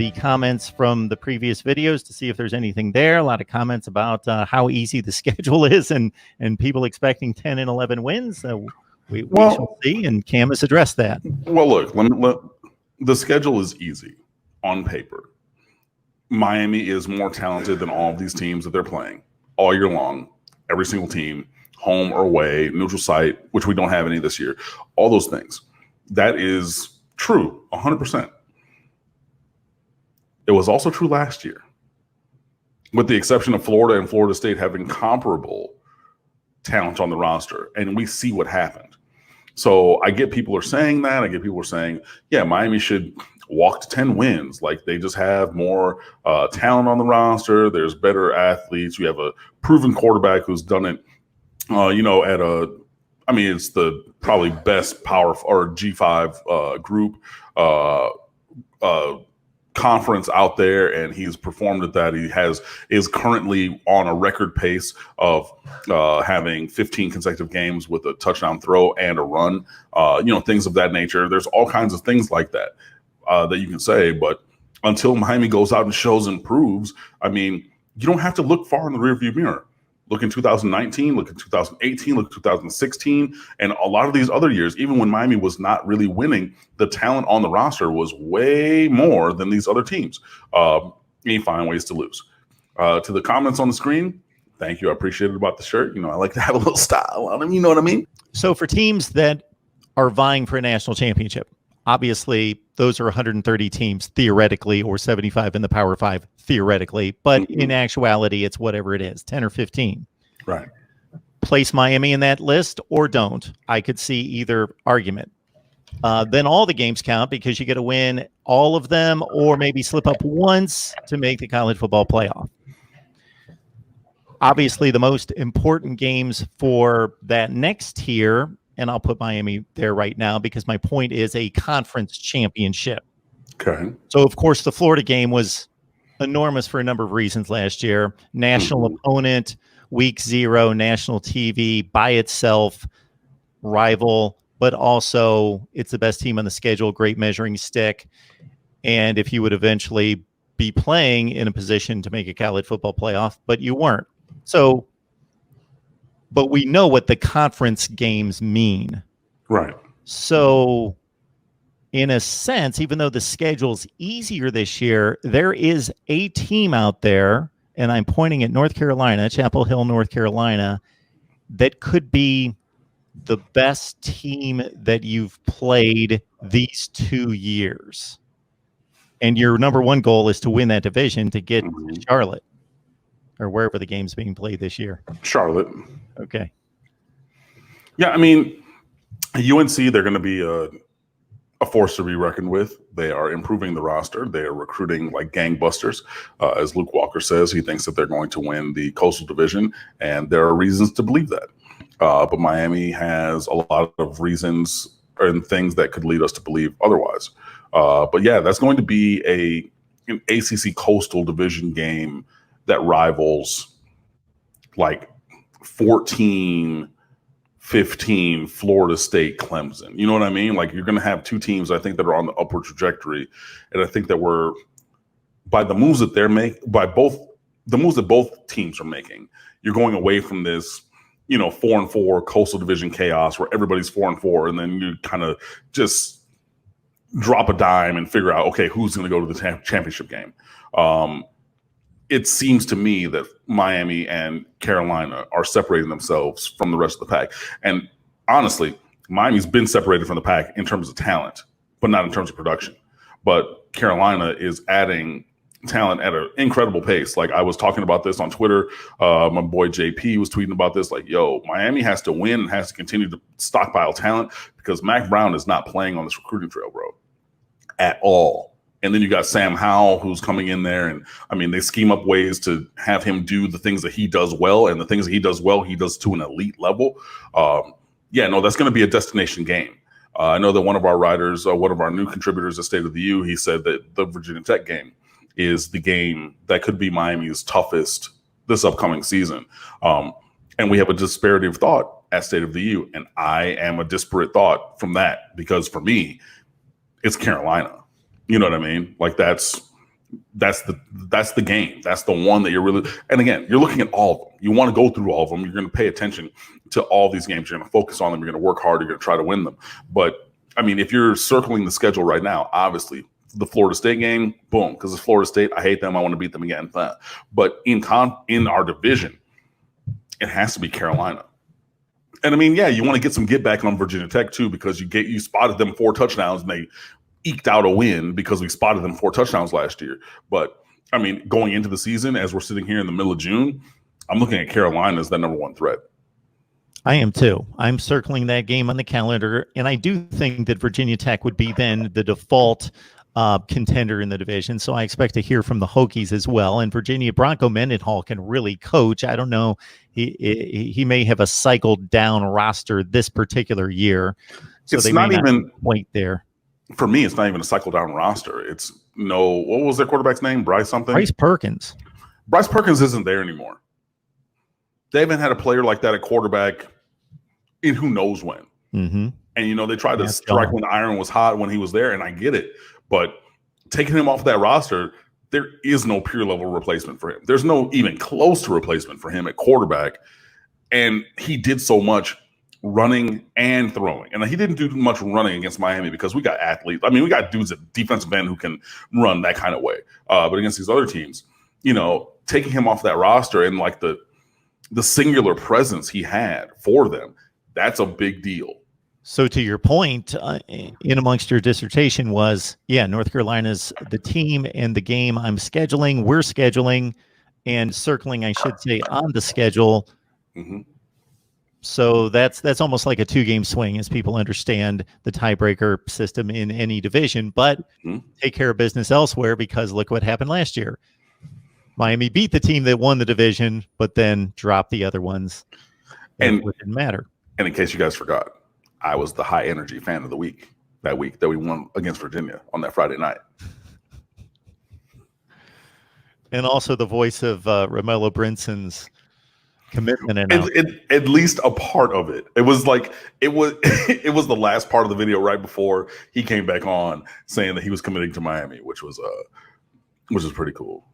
the comments from the previous videos to see if there's anything there. A lot of comments about how easy the schedule is and people expecting 10 and 11 wins. We shall see, and Cam has addressed that. Well, look, the schedule is easy on paper. Miami is more talented than all of these teams that they're playing all year long. Every single team, home or away, neutral site, which we don't have any this year. All those things. That is true, 100%. It was also true last year, with the exception of Florida and Florida State having comparable talent on the roster, and we see what happened. So I get people are saying that. I get people are saying, yeah, Miami should walk to 10 wins. Like, they just have more talent on the roster. There's better athletes. You have a proven quarterback who's done it, it's the probably best power or G5 group conference out there, and he's performed at that. He is currently on a record pace of having 15 consecutive games with a touchdown throw and a run, things of that nature. There's all kinds of things like that that you can say, but until Miami goes out and shows and proves, I mean, you don't have to look far in the rearview mirror. Look in 2019, look in 2018, look at 2016, and a lot of these other years, even when Miami was not really winning, the talent on the roster was way more than these other teams. You find ways to lose. To the comments on the screen, thank you. I appreciate it about the shirt. I like to have a little style on them. You know what I mean? So for teams that are vying for a national championship, obviously those are 130 teams theoretically, or 75 in the Power 5 theoretically, but in actuality, it's whatever it is, 10 or 15. Right. Place Miami in that list or don't. I could see either argument. Then all the games count because you get to win all of them or maybe slip up once to make the college football playoff. Obviously, the most important games for that next tier, and I'll put Miami there right now because my point is a conference championship. Okay. So, of course, the Florida game was enormous for a number of reasons last year. National opponent, week 0, national TV by itself, rival, but also it's the best team on the schedule, great measuring stick. And if you would eventually be playing in a position to make a college football playoff, but you weren't. So, but we know what the conference games mean. Right. So, in a sense, even though the schedule's easier this year, there is a team out there, and I'm pointing at North Carolina, Chapel Hill, North Carolina, that could be the best team that you've played these 2 years. And your number one goal is to win that division to get to Charlotte or wherever the game's being played this year. Charlotte. Okay. Yeah, I mean, UNC, they're going to be a force to be reckoned with. They are improving the roster. They are recruiting like gangbusters. As Luke Walker says, he thinks that they're going to win the Coastal Division, and there are reasons to believe that. But Miami has a lot of reasons and things that could lead us to believe otherwise. But yeah, that's going to be an ACC Coastal Division game that rivals like 14-15 Florida State Clemson. You know what I mean? Like, you're going to have two teams, I think, that are on the upward trajectory. And I think that we're, by the moves that they're making, by the moves that both teams are making, you're going away from this, 4-4 Coastal Division chaos where everybody's 4-4, and then you kind of just drop a dime and figure out, okay, who's going to go to the championship game. It seems to me that Miami and Carolina are separating themselves from the rest of the pack. And honestly, Miami's been separated from the pack in terms of talent, but not in terms of production. But Carolina is adding talent at an incredible pace. Like, I was talking about this on Twitter. My boy JP was tweeting about this. Like, yo, Miami has to win and has to continue to stockpile talent because Mac Brown is not playing on this recruiting trail, bro, at all. And then you got Sam Howell, who's coming in there. And I mean, they scheme up ways to have him do the things that he does well. And the things that he does well, he does to an elite level. That's going to be a destination game. I know that one of our writers, one of our new contributors at State of the U, he said that the Virginia Tech game is the game that could be Miami's toughest this upcoming season. And we have a disparity of thought at State of the U. And I am a disparate thought from that because for me, it's Carolina. You know what I mean? Like, that's That's the game. That's the one that you're really. And again, you're looking at all of them. You want to go through all of them. You're going to pay attention to all these games. You're going to focus on them. You're going to work hard. You're going to try to win them. But I mean, if you're circling the schedule right now, obviously the Florida State game, boom, because it's Florida State. I hate them. I want to beat them again. But in our division, it has to be Carolina. And I mean, yeah, you want to get some get back on Virginia Tech too, because you spotted them 4 touchdowns and they eked out a win because we spotted them 4 touchdowns last year. But I mean, going into the season, as we're sitting here in the middle of June, I'm looking at Carolina as that number 1 threat. I am too. I'm circling that game on the calendar, and I do think that Virginia Tech would be then the default contender in the division. So I expect to hear from the Hokies as well. And Virginia Bronco Mendenhall can really coach. I don't know. He may have a cycled down roster this particular year. So it's they not may even not wait there. For me, it's not even a cycle down roster. It's what was their quarterback's name? Bryce something? Bryce Perkins. Bryce Perkins isn't there anymore. They haven't had a player like that at quarterback in who knows when. Mm-hmm. And, they tried to strike when the iron was hot when he was there, and I get it. But taking him off that roster, there is no peer level replacement for him. There's no even close to replacement for him at quarterback. And he did so much running and throwing. And he didn't do much running against Miami because we got athletes. I mean, we got dudes at defensive end who can run that kind of way. But against these other teams, taking him off that roster and like the singular presence he had for them, that's a big deal. So to your point, in amongst your dissertation was, North Carolina's the team and the game we're scheduling and circling, I should say, on the schedule. Mm-hmm. So that's almost like a 2-game swing as people understand the tiebreaker system in any division, but take care of business elsewhere because look what happened last year. Miami beat the team that won the division, but then dropped the other ones. And it didn't matter. And in case you guys forgot, I was the high energy fan of the week that we won against Virginia on that Friday night. And also the voice of Romello Brinson's commitment. At least a part of it. It was the last part of the video right before he came back on saying that he was committing to Miami, which was pretty cool.